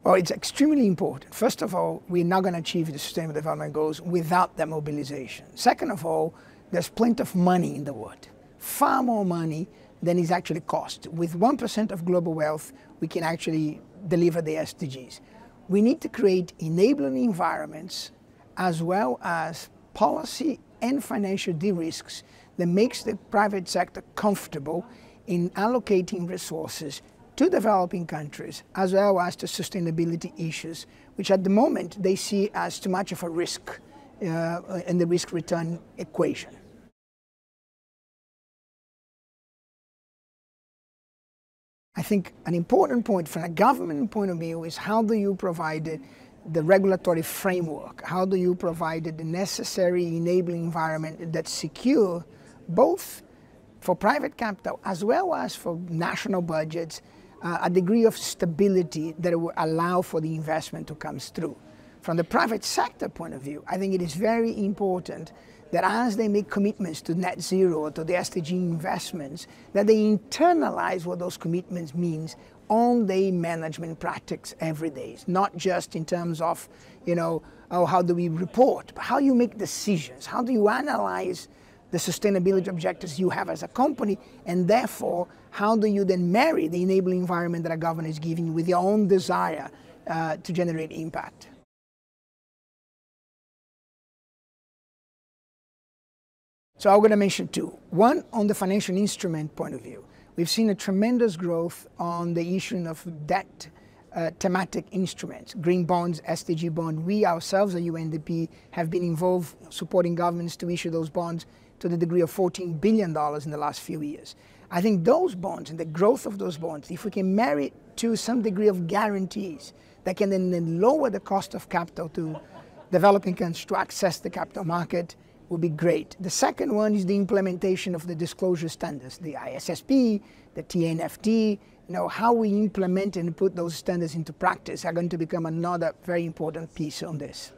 Well, it's extremely important. First of all, we're not going to achieve the Sustainable Development Goals without that mobilization. Second of all, there's plenty of money in the world, far more money than is actually cost. With 1% of global wealth, we can actually deliver the SDGs. We need to create enabling environments as well as policy and financial de-risks that makes the private sector comfortable in allocating resources to developing countries as well as to sustainability issues, which at the moment they see as too much of a risk in the risk-return equation. I think an important point from a government point of view is how do you provide the regulatory framework? How do you provide the necessary enabling environment that's secure both for private capital as well as for national budgets, a degree of stability that will allow for the investment to come through. From the private sector point of view, I think it is very important that as they make commitments to net zero or to the SDG investments, that they internalize what those commitments means on their management practice every day. It's not just in terms of, oh, how do we report, but how you make decisions, how do you analyze the sustainability objectives you have as a company, and therefore, how do you then marry the enabling environment that a government is giving you with your own desire to generate impact? So I'm going to mention two. One, on the financial instrument point of view. We've seen a tremendous growth on the issuing of debt thematic instruments, green bonds, SDG bond. We ourselves at UNDP have been involved supporting governments to issue those bonds to the degree of $14 billion in the last few years. I think those bonds and the growth of those bonds, if we can marry it to some degree of guarantees that can then lower the cost of capital to developing countries to access the capital market, would be great. The second one is the implementation of the disclosure standards, the ISSP, the TNFD. How we implement and put those standards into practice are going to become another very important piece on this.